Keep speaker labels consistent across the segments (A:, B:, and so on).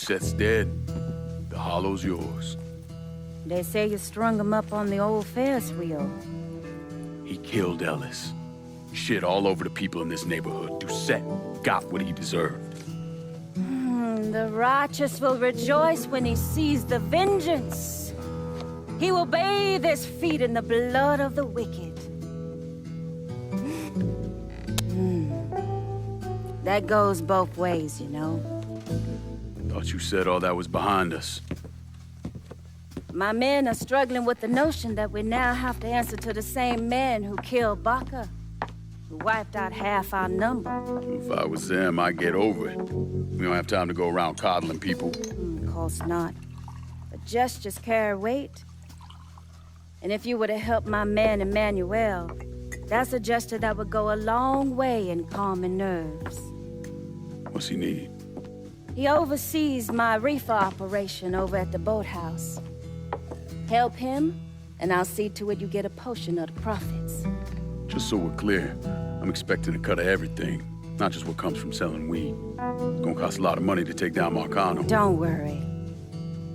A: Seth's dead. The hollow's yours.
B: They say you strung him up on the old Ferris wheel.
A: He killed Ellis. Shit all over the people in this neighborhood. Doucette got what he deserved.
B: The righteous will rejoice when he sees the vengeance. He will bathe his feet in the blood of the wicked. That goes both ways, you know.
A: Thought you said all that was behind us.
B: My men are struggling with the notion that we now have to answer to the same men who killed Burke, who wiped out half our number.
A: If I was them, I'd get over it. We don't have time to go around coddling people.
B: Of course not. But gestures carry weight. And if you were to help my man Emmanuel, that's a gesture that would go a long way in calming nerves.
A: What's he need?
B: He oversees my reefer operation over at the boathouse. Help him, and I'll see to it you get a portion of the profits.
A: Just so we're clear, I'm expecting a cut of everything, not just what comes from selling weed. It's gonna cost a lot of money to take down Marcano.
B: Don't worry.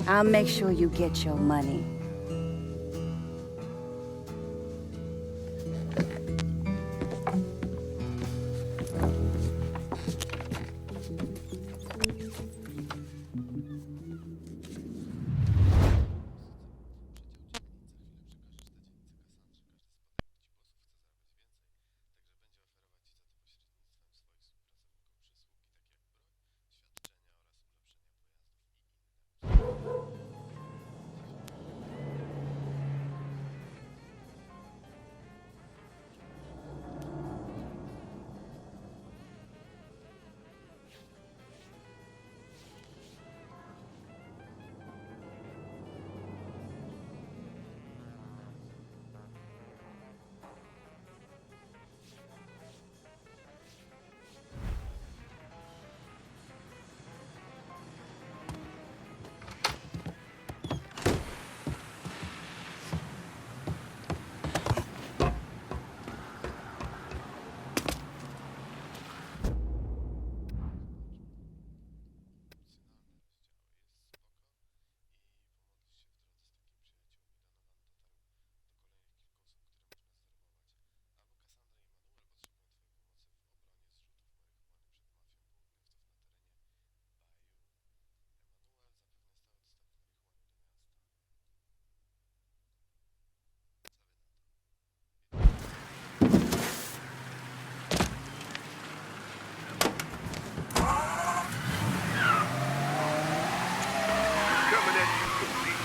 B: I'll make sure you get your money.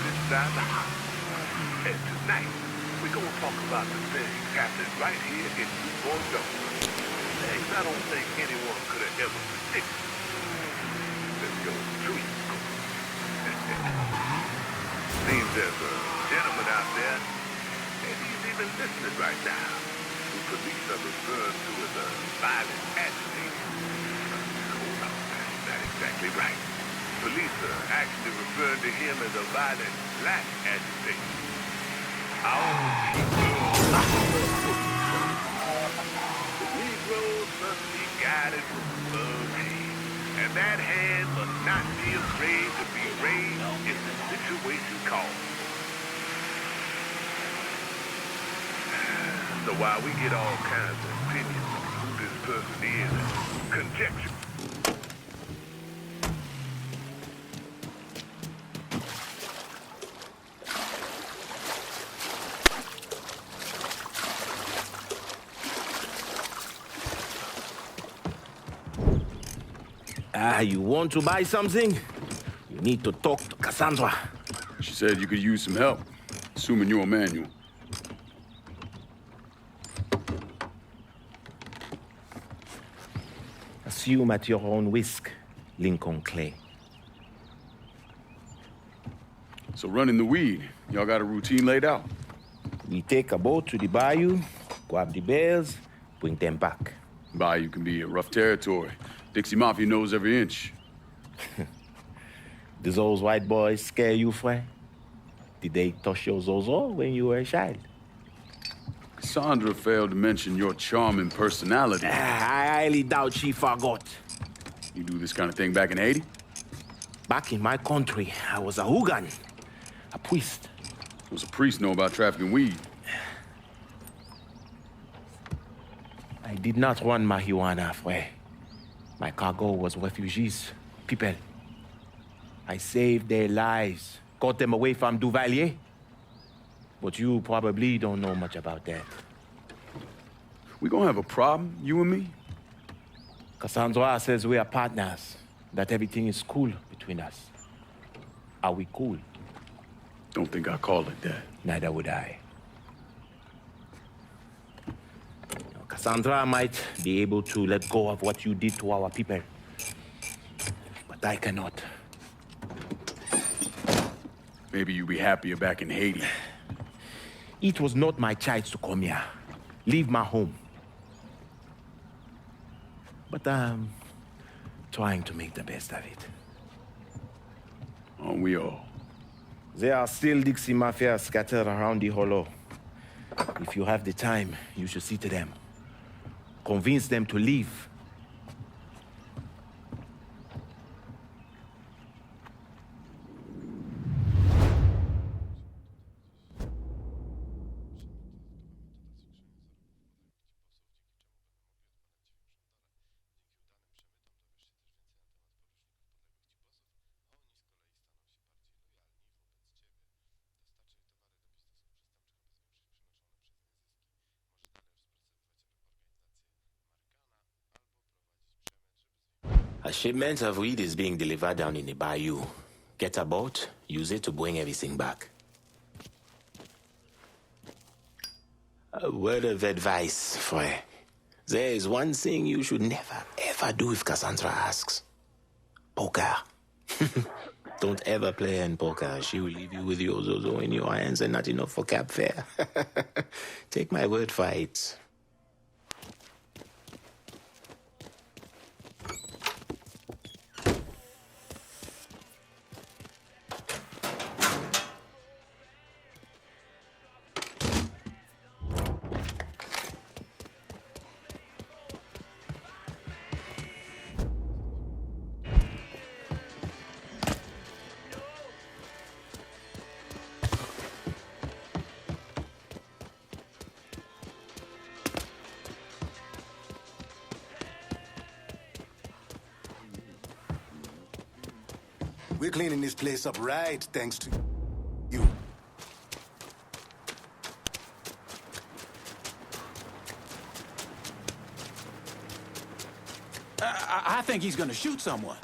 C: Inside the house. And tonight, we're going to talk about the things happening right here in Newport Jones. Things I don't think anyone could have ever predicted. Let's go tweet. Seems there's a gentleman out there, and he's even listening right now, who police are referring to as a violent agitator. Hold on, that's not exactly right. Police are actually referring to him as a violent black agitator. The Negroes must be guided from above hand, and that hand must not be afraid to be raised if the situation calls. So while we get all kinds of opinions on who this person is, conjecture.
D: You want to buy something? You need to talk to Cassandra.
A: She said you could use some help, assuming you're Emmanuel.
D: Assume at your own risk, Lincoln Clay.
A: So running the weed, y'all got a routine laid out?
D: We take a boat to the bayou, grab the bears, bring them back.
A: Bayou can be a rough territory. Dixie Mafia knows every inch.
D: Do those white boys scare you, Fred? Did they touch your zozo when you were a child?
A: Cassandra failed to mention your charming personality.
D: I highly doubt she forgot.
A: You do this kind of thing back in Haiti?
D: Back in my country, I was a hooligan, a priest.
A: What does a priest know about trafficking weed?
D: I did not run marijuana, frère. My cargo was refugees, people. I saved their lives, got them away from Duvalier. But you probably don't know much about that.
A: We gonna have a problem, you and me?
D: Cassandra says we are partners, that everything is cool between us. Are we cool?
A: Don't think I call it that.
D: Neither would I. Cassandra might be able to let go of what you did to our people. But I cannot.
A: Maybe you'd be happier back in Haiti.
D: It was not my choice to come here. Leave my home. But I'm trying to make the best of it.
A: Aren't we all?
D: There are still Dixie Mafia scattered around the hollow. If you have the time, you should see to them. Convince them to leave.
E: A shipment of weed is being delivered down in the bayou. Get a boat, use it to bring everything back. A word of advice, frère. There is one thing you should never, ever do if Cassandra asks. Poker. Don't ever play in poker. She will leave you with your zozo in your hands and not enough for cab fare. Take my word for it.
F: We're cleaning this place up right, thanks to you.
G: I think he's gonna shoot someone.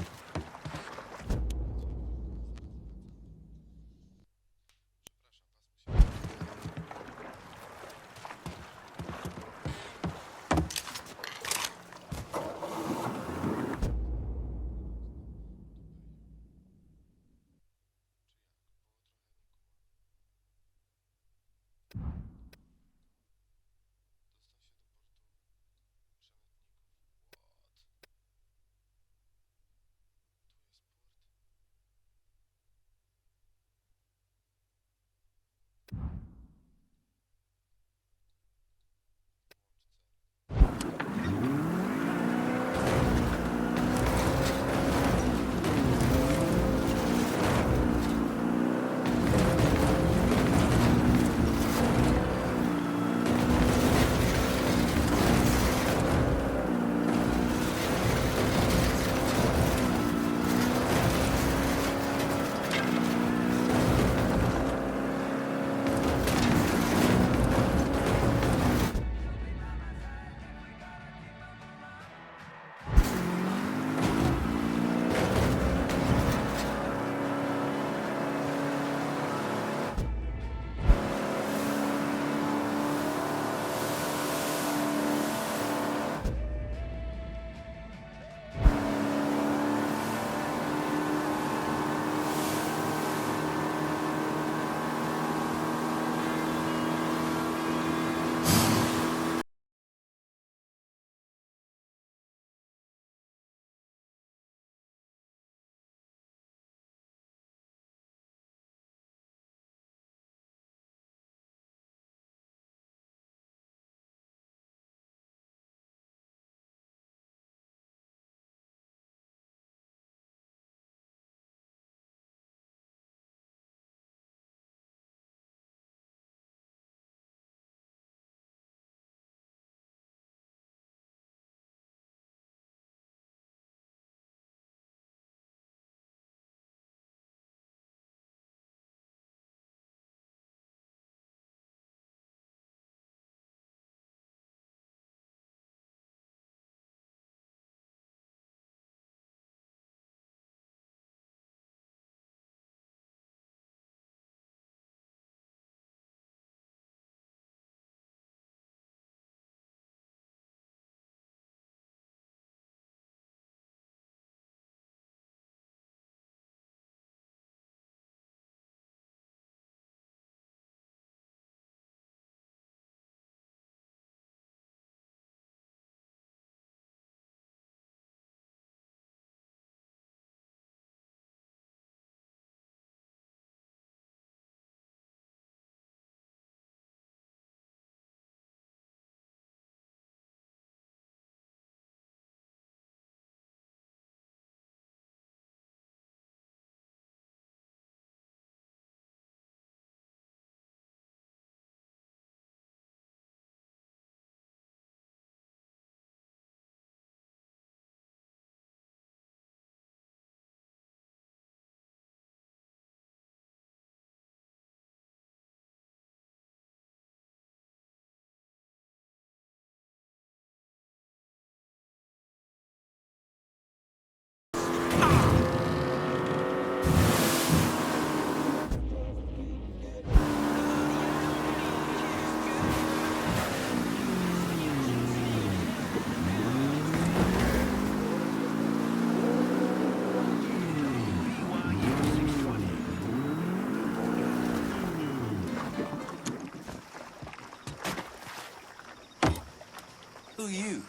G: Who you?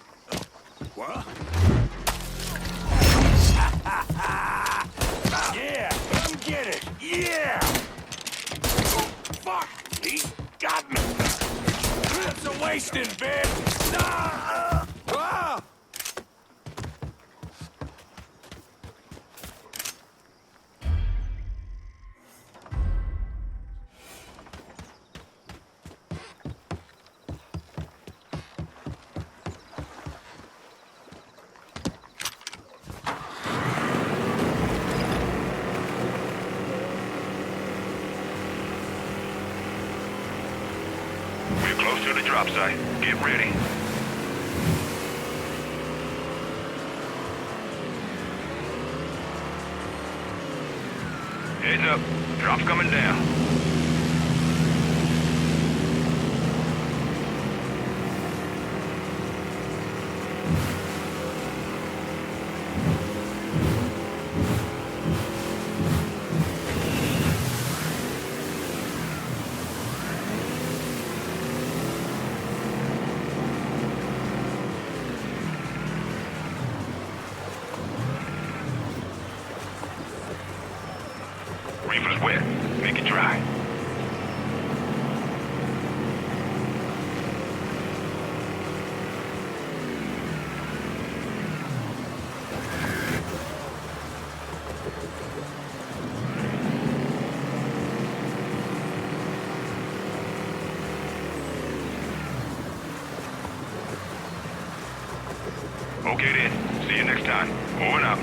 C: What?
G: Yeah, come get it. Yeah.
C: Fuck! He got me!
G: It's a wasting, Ben. Ah! Ah!
C: We're close to the drop site. Get ready. Heads up. Drop's coming down. Reefer's wet. Make it dry. Okay then. See you next time. Moving out.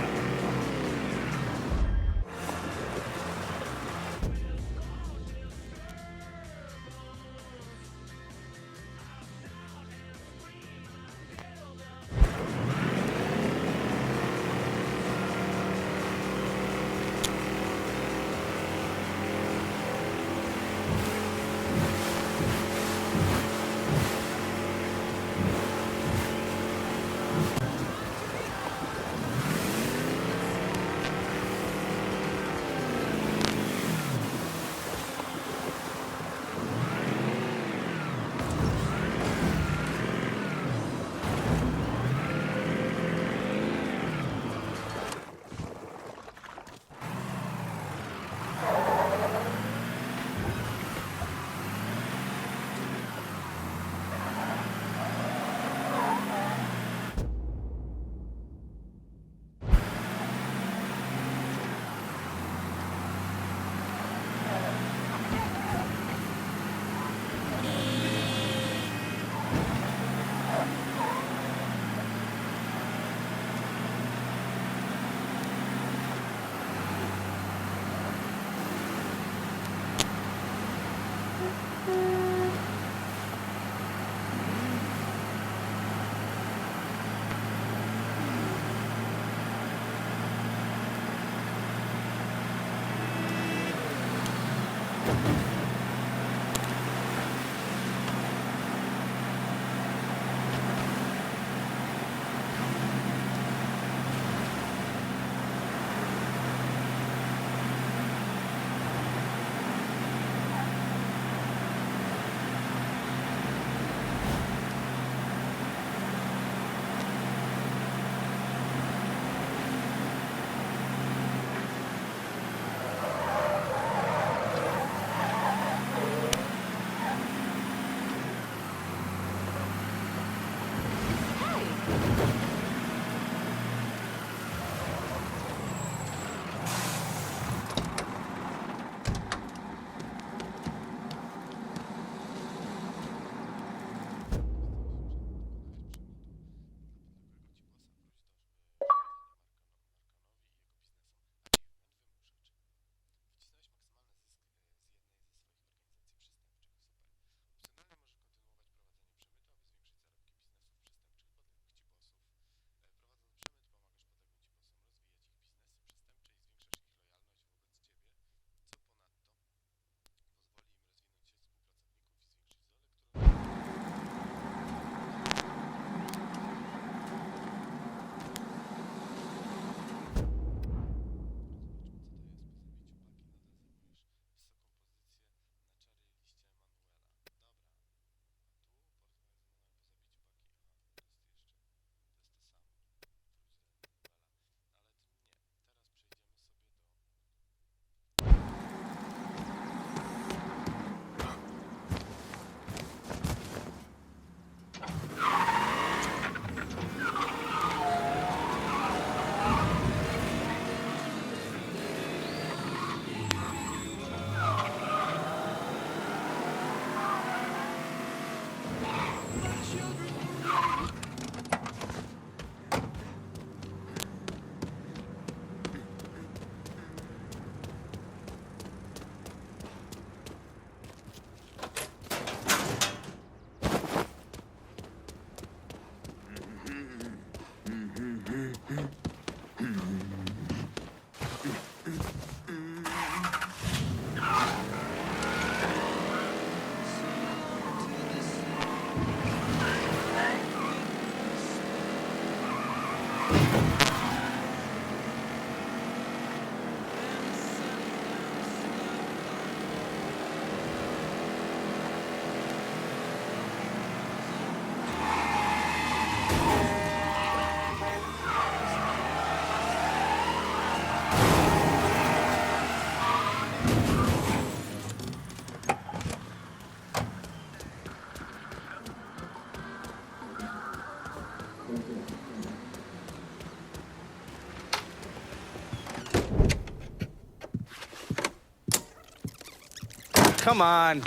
H: come on.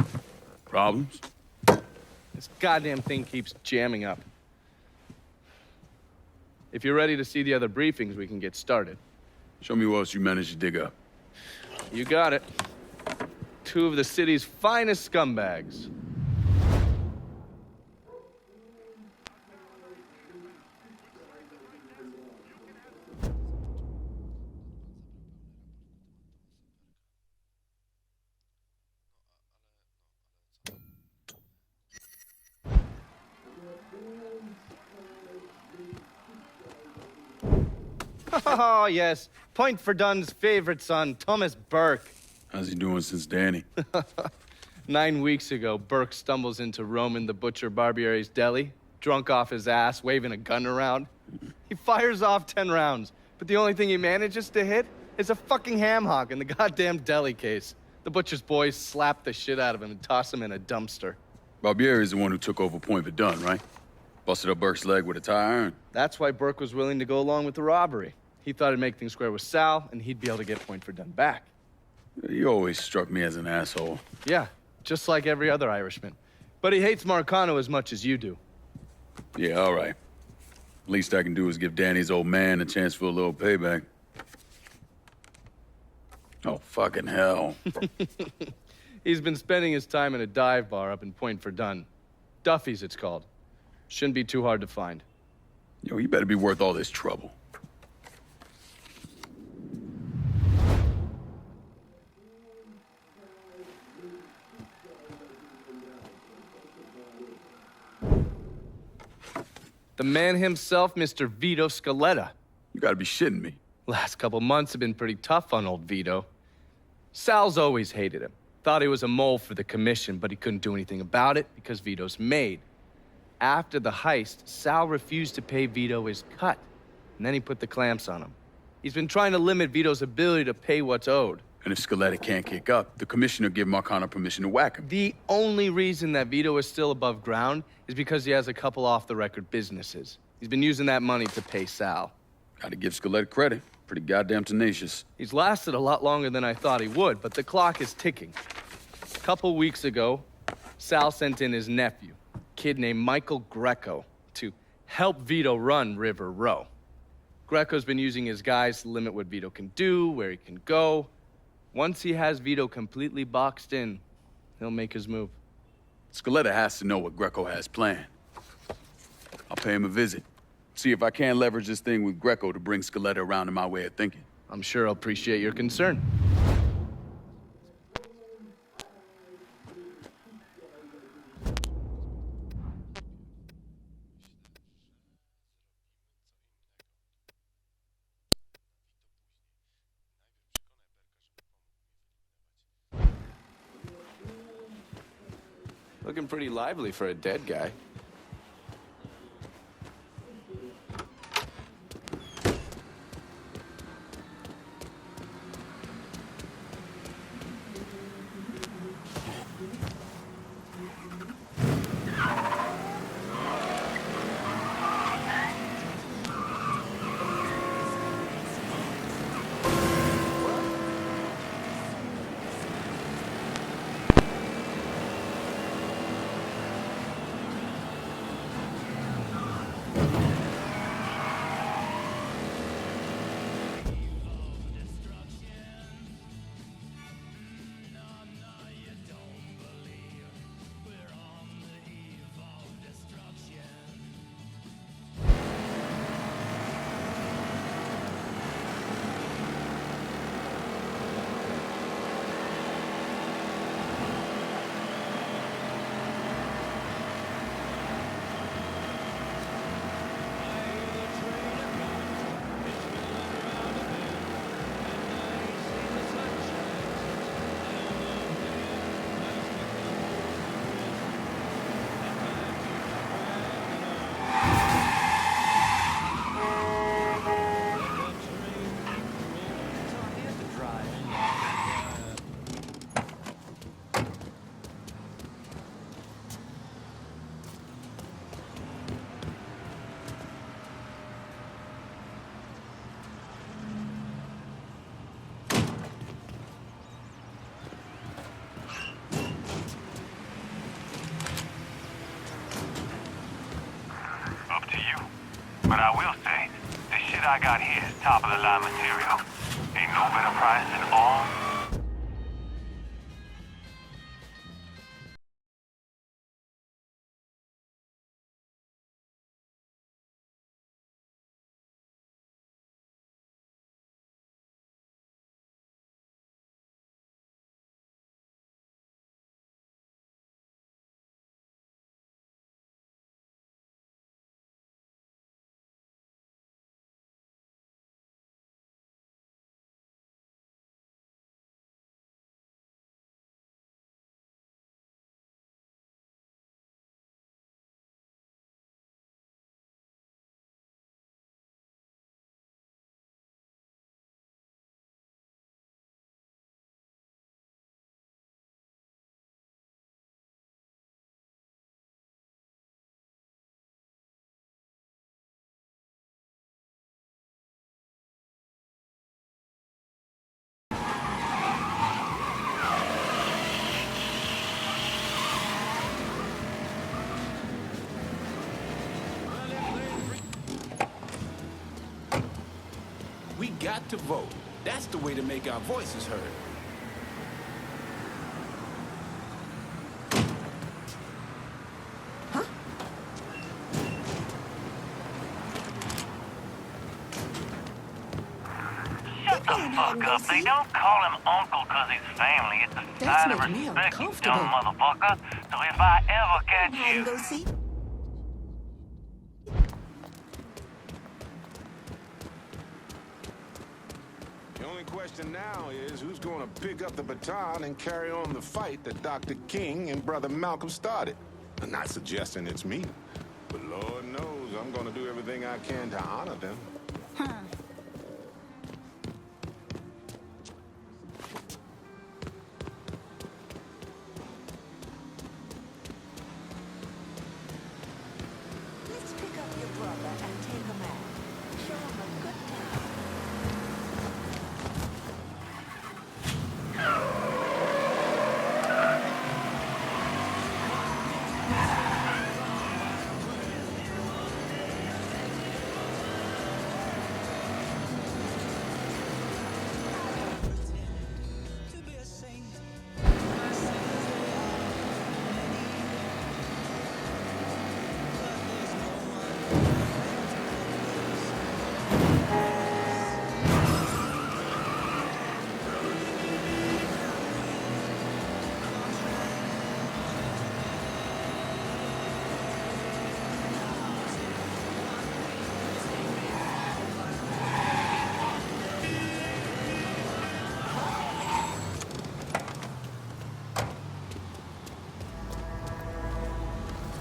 A: Problems?
H: This goddamn thing keeps jamming up. If you're ready to see the other briefings, we can get started.
A: Show me what else you managed to dig up.
H: You got it. 2 of the city's finest scumbags. Oh, yes. Point for Dunn's favorite son, Thomas Burke.
A: How's he doing since Danny?
H: 9 weeks ago, Burke stumbles into Roman the Butcher Barbiere's deli, drunk off his ass, waving a gun around. He fires off 10 rounds, but the only thing he manages to hit is a fucking ham hock in the goddamn deli case. The butcher's boys slap the shit out of him and toss him in a dumpster.
A: Barbieri is the one who took over Point Verdun, right? Busted up Burke's leg with a tire iron.
H: That's why Burke was willing to go along with the robbery. He thought it'd make things square with Sal, and he'd be able to get Point Verdun back.
A: You always struck me as an asshole.
H: Yeah, just like every other Irishman. But he hates Marcano as much as you do.
A: Yeah, all right. Least I can do is give Danny's old man a chance for a little payback. Oh, fucking hell.
H: He's been spending his time in a dive bar up in Point Verdun. Duffy's, it's called. Shouldn't be too hard to find.
A: Yo, you better be worth all this trouble.
H: The man himself, Mr. Vito Scaletta.
A: You gotta be shitting me.
H: Last couple months have been pretty tough on old Vito. Sal's always hated him. Thought he was a mole for the commission, but he couldn't do anything about it because Vito's made. After the heist, Sal refused to pay Vito his cut, and then he put the clamps on him. He's been trying to limit Vito's ability to pay what's owed.
A: And if Scaletta can't kick up, the commissioner give Marcano permission to whack him.
H: The only reason that Vito is still above ground is because he has a couple off-the-record businesses. He's been using that money to pay Sal.
A: Gotta give Scaletta credit. Pretty goddamn tenacious.
H: He's lasted a lot longer than I thought he would, but the clock is ticking. A couple weeks ago, Sal sent in his nephew, a kid named Michael Greco, to help Vito run River Row. Greco's been using his guys to limit what Vito can do, where he can go. Once he has Vito completely boxed in, he'll make his move.
A: Scaletta has to know what Greco has planned. I'll pay him a visit. See if I can't leverage this thing with Greco to bring Scaletta around to my way of thinking.
H: I'm sure he'll appreciate your concern. Looking pretty lively for a dead guy.
C: But I will say, the shit I got here is top of the line material. Ain't no better price than all.
I: We got to vote. That's the way to make our voices heard.
C: Shut the fuck up. They don't call him uncle because he's family. It's a sign of respect, you dumb motherfucker. So if I ever catch you...
I: The only question now is who's going to pick up the baton and carry on the fight that Dr. King and Brother Malcolm started. I'm not suggesting it's me, but Lord knows I'm going to do everything I can to honor them.
J: Let's pick up your brother and take him out. Show him a good time.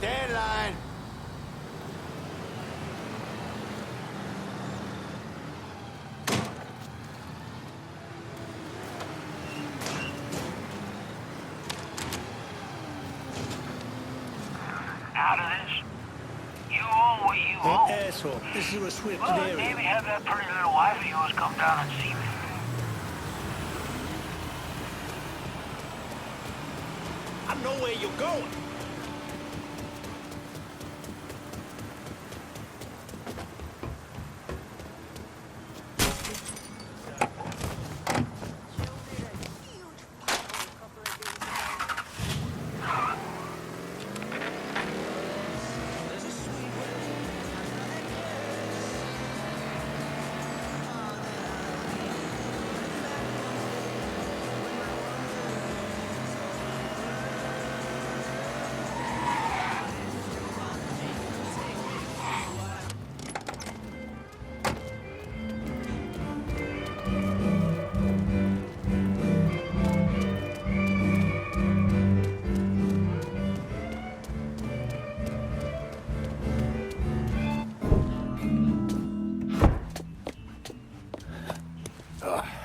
F: Deadline.
C: Out of this. You own what you own.
K: Asshole, this is a restricted
C: Well,
K: area.
C: maybe have that pretty little wife of yours come down and see me.
K: I know where you're going.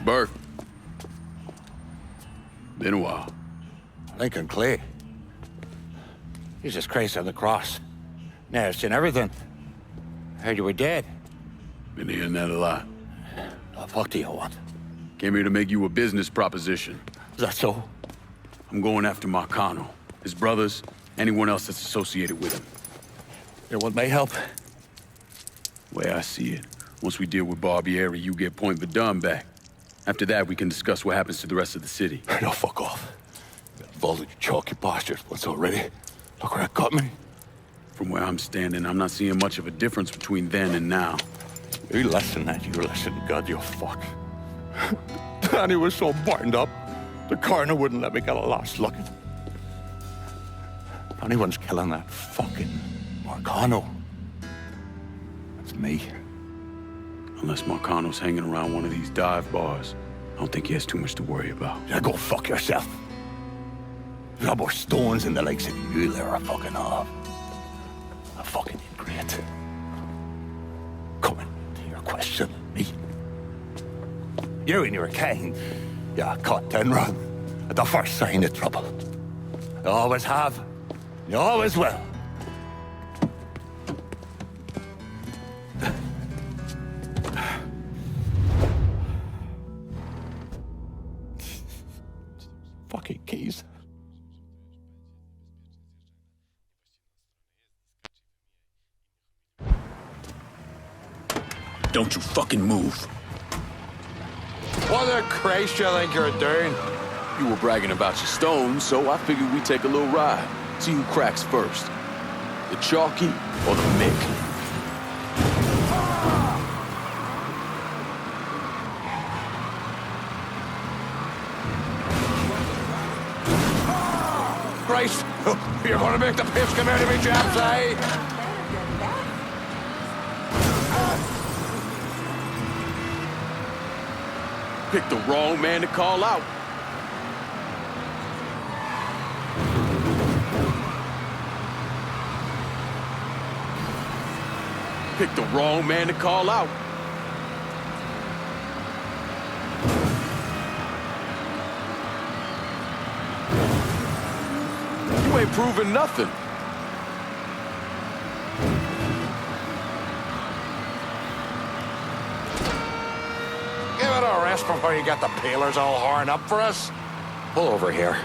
A: Burke. Been a while.
L: Lincoln Clay. Jesus Christ on the cross. Now I've seen everything. Heard you were dead.
A: Been hearing that a lot.
L: The fuck do you want?
A: Came here to make you a business proposition.
L: Is that so?
A: I'm going after Marcano, his brothers, anyone else that's associated with him.
L: You want my help?
A: Way I see it, once we deal with Barbieri, you get Point Verdun back. After that, we can discuss what happens to the rest of the city.
M: No, fuck off. Involved with chalky bastards once already. Look where it got me.
A: From where I'm standing, I'm not seeing much of a difference between then and now.
M: You listen, and you listen, God, you fuck. Danny was so burned up, the coroner wouldn't let me get a last look at him. If anyone's killing that fucking Marcano, it's me.
A: Unless Marcano's hanging around one of these dive bars, I don't think he has too much to worry about.
M: Yeah, go fuck yourself. There's no more stones in the likes of you there are fucking off. A fucking ingrate. Coming to your question, me. You and your kind, you cut and run at the first sign of trouble. You always have, you always will. Fucking keys.
L: Don't you fucking move.
M: What the Christ you think you're doing?
A: You were bragging about your stones, so I figured we'd take a little ride. See who cracks first. The Chalky or the Mick?
M: Christ, you're gonna make the piss come out of me, chaps, eh?
A: Picked the wrong man to call out. Picked the wrong man to call out. You ain't proving nothing.
M: Give it a rest before you get the peelers all horned up for us. Pull over here.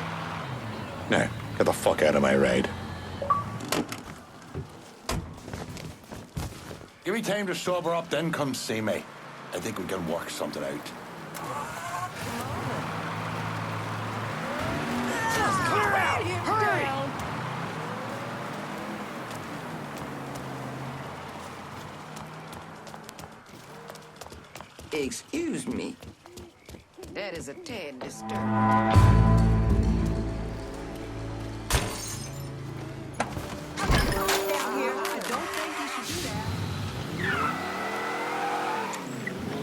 M: Now, get the fuck out of my ride. Give me time to sober up, then come see me. I think we can work something out.
J: Just clear out! Hurry!
N: Excuse me. That is a tad disturbing.
J: Down here. I don't think you should do that.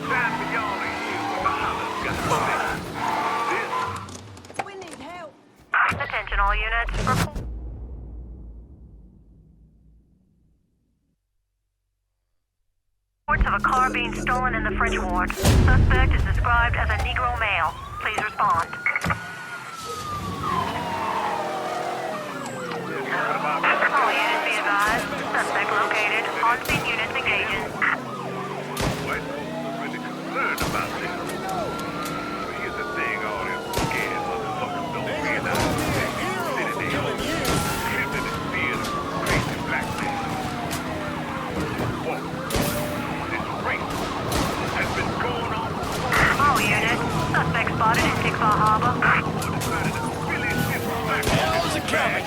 C: Time for y'all to hear what the holler's got to say.
J: We need help.
O: Attention all units. Reports of a car being stolen in the French Ward. Suspect is described as a Negro male. Please respond. All units be advised. Suspect located. On-scene units engaging.
C: White folks are really concerned about this. But here's the thing, all them scared motherfuckers don't realize. City they own, living in fear of crazy black men. Whoa. This race has been going on.
O: All units. Suspect spotted in Tickfaw Harbor.
G: Hell's it coming?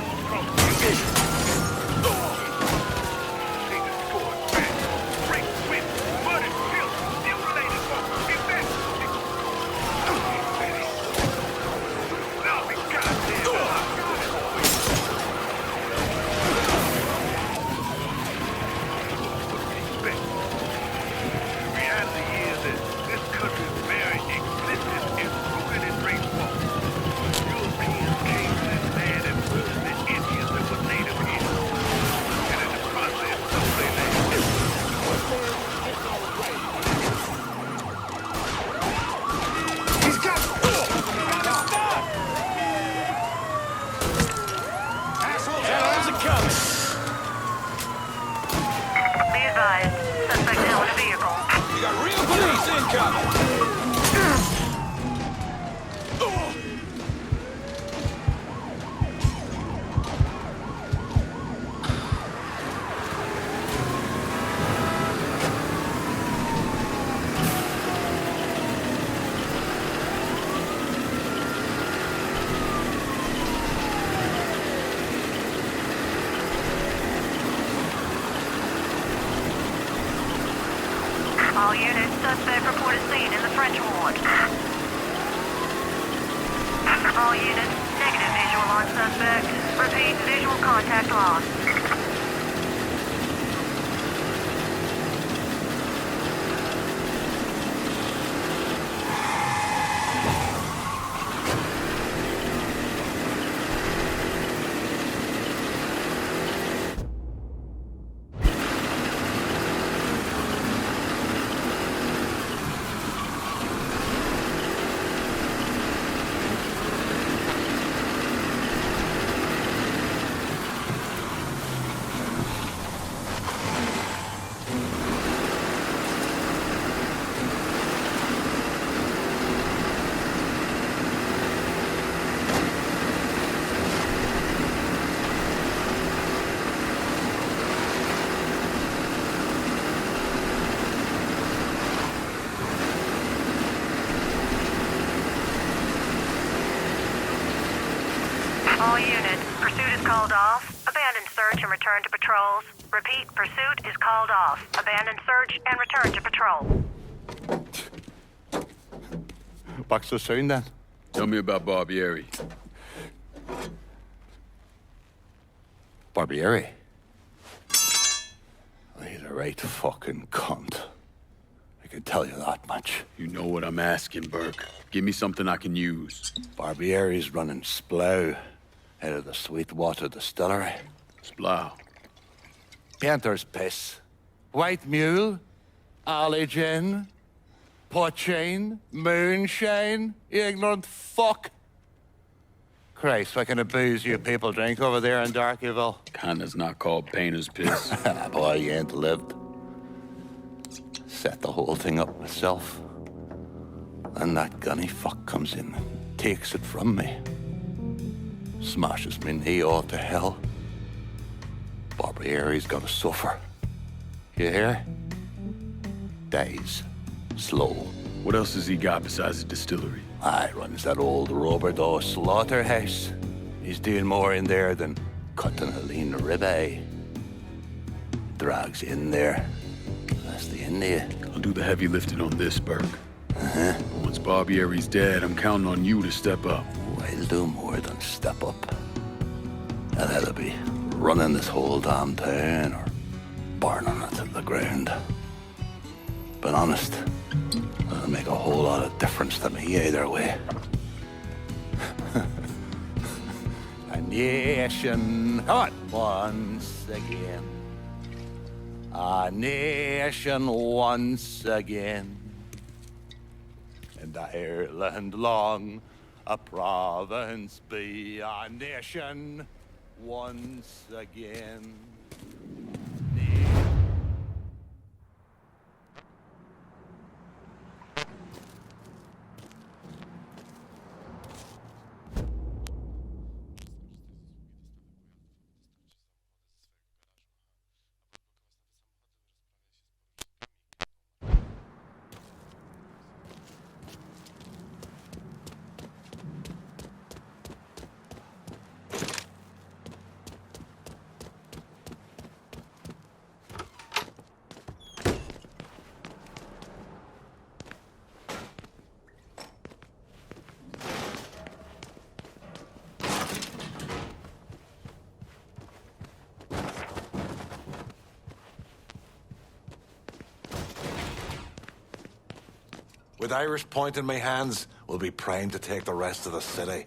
O: All units, suspect reported seen in the French ward. All units, negative visual on suspect. Repeat, visual contact lost. All units, pursuit is called off. Abandon search and return to patrols. Repeat, pursuit is called off. Abandon search and return to patrol.
M: Back so soon then?
A: Tell me about Barbieri.
M: Barbieri? He's a right fucking cunt. I can tell you that much.
A: You know what I'm asking, Burke. Give me something I can use.
M: Barbieri's running Splow out of the Sweetwater distillery.
A: Splow?
M: Painter's piss. White mule, alley gin, poachine, moonshine, you ignorant fuck. Christ, what kind of booze you people drink over there in Darkyville?
A: Kinda's not called painter's piss.
M: Boy, you ain't lived. Set the whole thing up myself. And that gunny fuck comes in and takes it from me. Smashes me knee all to hell. Barbieri's gonna suffer. You hear? Dies. Slow.
A: What else has he got besides the distillery?
M: I runs that old Robert O. slaughterhouse. He's doing more in there than cutting a lean ribeye. Drags in there. That's the India.
A: I'll do the heavy lifting on this, Burke.
M: Uh-huh.
A: Once Barbieri's dead, I'm counting on you to step up.
M: I'll do more than step up. I'll either be running this whole damn town or burning it to the ground. But honest, it'll make a whole lot of difference to me either way. A nation, come on, once again. A nation once again. And Ireland long, a province be, a nation once again.
F: With Irish Point in my hands, we'll be primed to take the rest of the city.